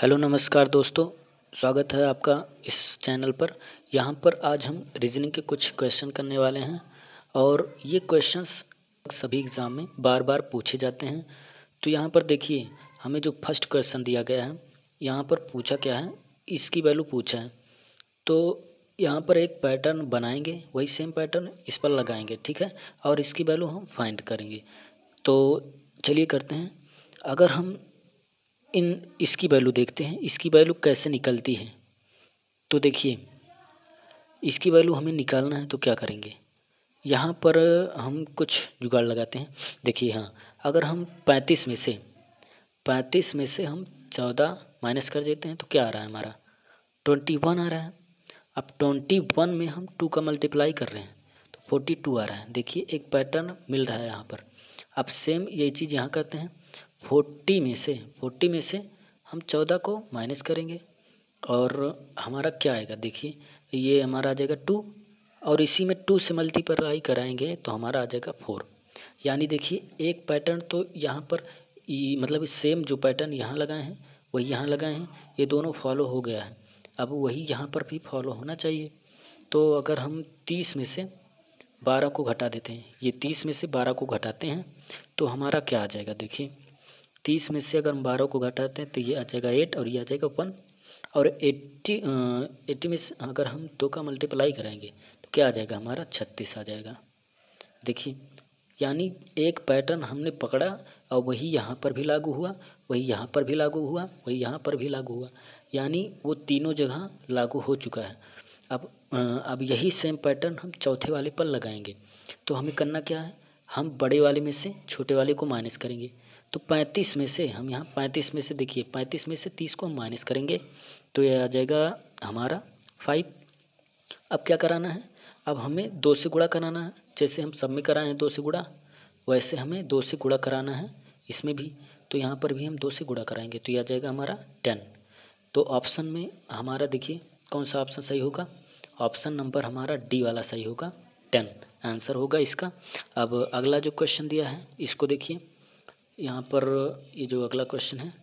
Hello नमस्कार दोस्तों, स्वागत है आपका इस चैनल पर। यहाँ पर आज हम रीजनिंग के कुछ क्वेश्चन करने वाले हैं और ये क्वेश्चंस सभी एग्ज़ाम में बार बार पूछे जाते हैं। तो यहाँ पर देखिए, हमें जो फर्स्ट क्वेश्चन दिया गया है, यहाँ पर पूछा क्या है, इसकी वैल्यू पूछा है। तो यहाँ पर एक पैटर्न बनाएंगे, वही सेम पैटर्न इस पर लगाएंगे, ठीक है, और इसकी वैल्यू हम फाइंड करेंगे। तो चलिए करते हैं। अगर हम इसकी वैल्यू देखते हैं, इसकी वैल्यू कैसे निकलती है। तो देखिए, इसकी वैल्यू हमें निकालना है तो क्या करेंगे, यहाँ पर हम कुछ जुगाड़ लगाते हैं। देखिए, हाँ, अगर हम 35 में से हम 14 माइनस कर देते हैं तो क्या आ रहा है हमारा 21 आ रहा है। अब 21 में हम 2 का मल्टीप्लाई कर रहे हैं तो 42 आ रहा है। देखिए, एक पैटर्न मिल रहा है यहाँ पर। अब सेम यही चीज़ यहाँ करते हैं। 40 में से हम 14 को माइनस करेंगे और हमारा क्या आएगा, देखिए ये हमारा आ जाएगा 2 और इसी में 2 से मल्टीप्लाई कराएंगे तो हमारा आ जाएगा 4। यानी देखिए, एक पैटर्न तो यहाँ पर मतलब सेम जो पैटर्न यहाँ लगाए हैं वही यहाँ लगाए हैं, ये दोनों फॉलो हो गया है। अब वही यहाँ पर भी फॉलो होना चाहिए। तो अगर हम 30 में से 12 को घटा देते हैं, ये 30 में से 12 को घटाते हैं तो हमारा क्या आ जाएगा, देखिए 30 में से अगर हम 12 को घटाते हैं तो ये आ जाएगा 8 और ये आ जाएगा 1। और 80 में से अगर हम 2 का मल्टीप्लाई कराएंगे तो क्या आ जाएगा हमारा 36 आ जाएगा। देखिए, यानी एक पैटर्न हमने पकड़ा और वही यहाँ पर भी लागू हुआ, वही यहाँ पर भी लागू हुआ, वही यहाँ पर भी लागू हुआ, यानी वो तीनों जगह लागू हो चुका है। अब यही सेम पैटर्न हम चौथे वाले पर लगाएंगे। तो हमें करना क्या है, हम बड़े वाले में से छोटे वाले को माइनस करेंगे। तो 35 में से हम यहाँ 35 में से देखिए 35 में से 30 को हम माइनस करेंगे तो ये आ जाएगा हमारा 5। अब क्या कराना है, अब हमें 2 से गुणा कराना है। जैसे हम सब में कराए हैं 2 से गुणा, वैसे हमें 2 से गुणा कराना है इसमें भी। तो यहाँ पर भी हम 2 से गुणा कराएंगे तो ये आ जाएगा हमारा 10। तो ऑप्शन में हमारा देखिए कौन सा ऑप्शन सही होगा, ऑप्शन नंबर हमारा डी वाला सही होगा, 10 आंसर होगा इसका। अब अगला जो क्वेश्चन दिया है इसको देखिए, यहाँ पर ये जो अगला क्वेश्चन है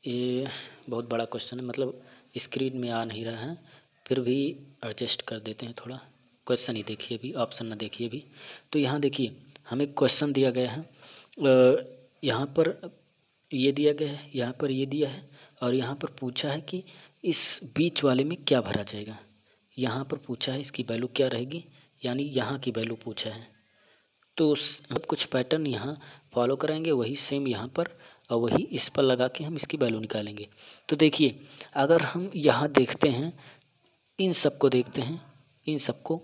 ये बहुत बड़ा क्वेश्चन है, मतलब स्क्रीन में आ नहीं रहा है, फिर भी एडजस्ट कर देते हैं थोड़ा। क्वेश्चन ही देखिए, अभी ऑप्शन ना देखिए अभी। तो यहाँ देखिए, हमें क्वेश्चन दिया गया है, यहाँ पर ये दिया गया है, यहाँ पर ये दिया है और यहाँ पर पूछा है कि इस बीच वाले में क्या भरा जाएगा। यहाँ पर पूछा है इसकी वैल्यू क्या रहेगी, यानी यहाँ की वैल्यू पूछा है। तो सब कुछ पैटर्न यहाँ फॉलो कराएंगे, वही सेम यहाँ पर और वही इस पर लगा के हम इसकी वैल्यू निकालेंगे। तो देखिए, अगर हम यहाँ देखते हैं, इन सबको देखते हैं, इन सबको,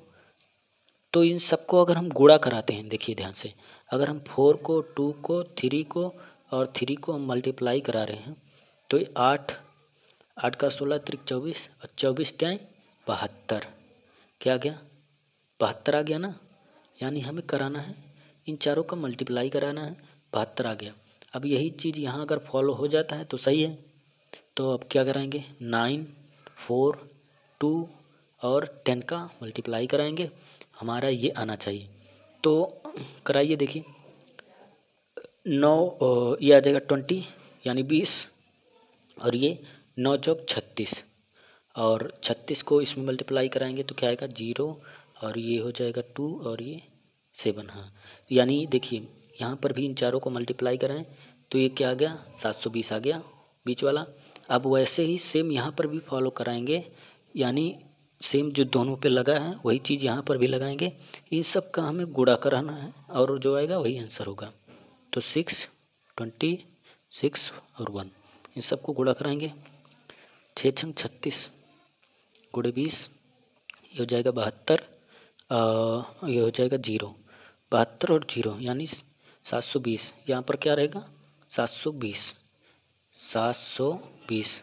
तो इन सबको अगर हम गुणा कराते हैं, देखिए ध्यान से, अगर हम 4 को 2 को 3 को और 3 को हम मल्टीप्लाई करा रहे हैं तो ये 8 का 16 त्रिक 24 और 24 त्याई 72, क्या आ गया 72 आ गया ना। यानी हमें कराना है इन चारों का मल्टीप्लाई कराना है, 72 आ गया। अब यही चीज़ यहाँ अगर फॉलो हो जाता है तो सही है। तो अब क्या कराएंगे, 9 4 2 और 10 का मल्टीप्लाई कराएंगे, हमारा ये आना चाहिए। तो कराइए, देखिए 9 ये आ जाएगा 20 यानी 20 और ये 9 चौक 36 और 36 को इसमें मल्टीप्लाई कराएंगे तो क्या आएगा 0 और ये हो जाएगा 2 और ये 7। हाँ, यानी देखिए यहाँ पर भी इन चारों को मल्टीप्लाई कराएं तो ये क्या आ गया 720 आ गया बीच वाला। अब वैसे ही सेम यहाँ पर भी फॉलो कराएंगे, यानी सेम जो दोनों पे लगा है वही चीज़ यहाँ पर भी लगाएंगे। इन सब का हमें गुणा कराना है और जो आएगा वही आंसर होगा। तो 6 26 और 1 इन सबको गुणा कराएंगे, 6 छंग 36 गुणे 20 ये हो जाएगा 72, ये हो जाएगा 0, 72 और 0 यानी 720। यहाँ पर क्या रहेगा 720।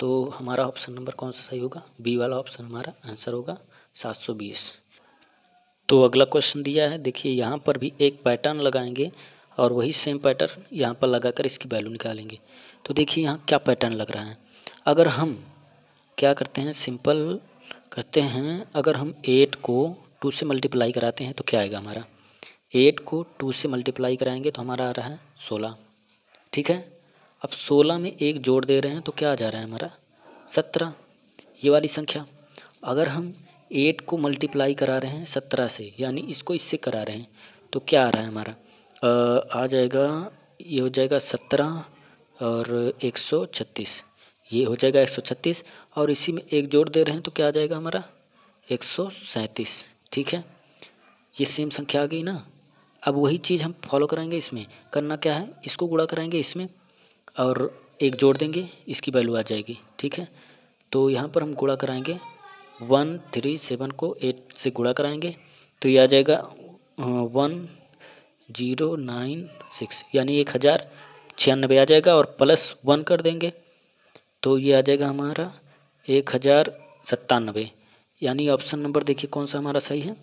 तो हमारा ऑप्शन नंबर कौन सा सही होगा, बी वाला ऑप्शन हमारा आंसर होगा 720। तो अगला क्वेश्चन दिया है, देखिए यहाँ पर भी एक पैटर्न लगाएंगे और वही सेम पैटर्न यहाँ पर लगाकर इसकी वैल्यू निकालेंगे। तो देखिए यहाँ क्या पैटर्न लग रहा है, अगर हम क्या करते हैं, सिंपल करते हैं, अगर हम 8 को 2 से मल्टीप्लाई कराते हैं तो क्या आएगा हमारा, 8 को 2 से मल्टीप्लाई कराएंगे तो हमारा आ रहा है 16, ठीक है। अब 16 में एक जोड़ दे रहे हैं तो क्या आ जा रहा है हमारा 17, ये वाली संख्या। अगर हम 8 को मल्टीप्लाई करा रहे हैं 17 से, यानी इसको इससे करा रहे हैं, तो क्या आ रहा है हमारा आ जाएगा, ये हो जाएगा 17 और 136, ये हो जाएगा 136, और इसी में एक जोड़ दे रहे हैं तो क्या आ जाएगा हमारा 137। ठीक है, ये सेम संख्या आ गई ना। अब वही चीज़ हम फॉलो कराएंगे, इसमें करना क्या है, इसको गुणा कराएंगे इसमें और एक जोड़ देंगे, इसकी वैल्यू आ जाएगी। ठीक है, तो यहाँ पर हम गुणा कराएंगे 137 को 8 से गुणा कराएंगे तो ये आ जाएगा 1096, यानी 1096 आ जाएगा, और प्लस 1 कर देंगे तो ये आ जाएगा हमारा 1097, यानी ऑप्शन नंबर देखिए कौन सा हमारा सही है,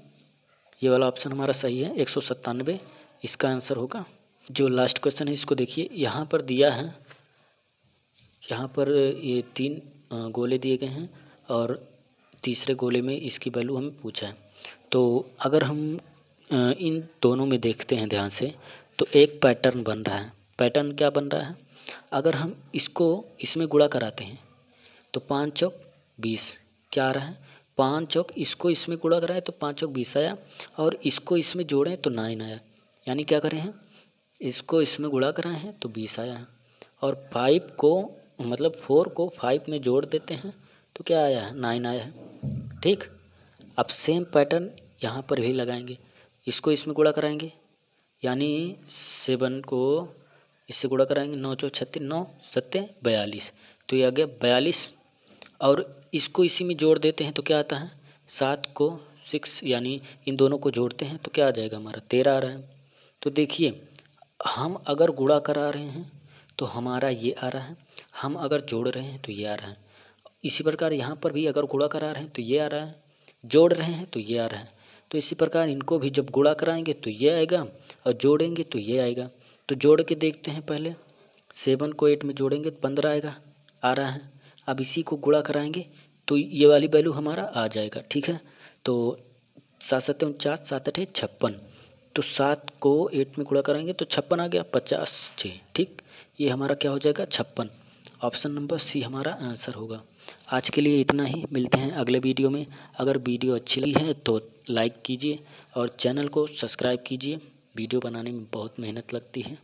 ये वाला ऑप्शन हमारा सही है, 197 इसका आंसर होगा। जो लास्ट क्वेश्चन है इसको देखिए, यहाँ पर दिया है, यहाँ पर ये 3 गोले दिए गए हैं और तीसरे गोले में इसकी वैल्यू हमें पूछा है। तो अगर हम इन दोनों में देखते हैं ध्यान से तो एक पैटर्न बन रहा है। पैटर्न क्या बन रहा है, अगर हम इसको इसमें गुणा कराते हैं तो 5 चौक 20 क्या आ रहा है, 5 चौक इसको इसमें गुणा कराए तो 5 चौक 20 आया, और इसको इसमें जोड़ें तो 9 आया, यानी क्या करें हैं, इसको इसमें गुणा कराए हैं तो 20 आया है, और 5 को मतलब 4 को 5 में जोड़ देते हैं तो क्या आया है 9 आया है। ठीक, अब सेम पैटर्न यहाँ पर भी लगाएंगे, इसको इसमें गुणा कराएंगे, यानी 7 को इससे गुणा कराएंगे, 9 चौक 36, 9 सत्ते 42, तो ये आ गया 42, और इसको इसी में जोड़ देते हैं तो क्या आता है 7 को 6, यानी इन दोनों को जोड़ते हैं तो क्या आ जाएगा हमारा 13 आ रहा है। तो देखिए, हम अगर गुणा करा रहे हैं तो हमारा ये आ रहा है, हम अगर जोड़ रहे हैं तो ये आ रहा है। इसी प्रकार यहाँ पर भी अगर गुणा करा रहे हैं तो ये आ रहा है, जोड़ रहे हैं तो ये आ रहा है। तो इसी प्रकार इनको भी जब गुणा कराएंगे तो ये आएगा, और जोड़ेंगे तो ये आएगा। तो जोड़ के देखते हैं, पहले 7 को 8 में जोड़ेंगे तो 15 आएगा, आ रहा है। अब इसी को गुणा कराएंगे तो ये वाली वैल्यू हमारा आ जाएगा। ठीक है, तो 7 7 49, 7 8 56, तो 7 को 8 में गुणा कराएंगे तो 56 आ गया, 50 6। ठीक, ये हमारा क्या हो जाएगा 56, ऑप्शन नंबर सी हमारा आंसर होगा। आज के लिए इतना ही, मिलते हैं अगले वीडियो में। अगर वीडियो अच्छी लगी है तो लाइक कीजिए और चैनल को सब्सक्राइब कीजिए, वीडियो बनाने में बहुत मेहनत लगती है।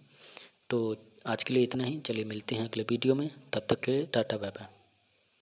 तो आज के लिए इतना ही, चलिए मिलते हैं अगले वीडियो में, तब तक के लिए टाटा बाय बाय।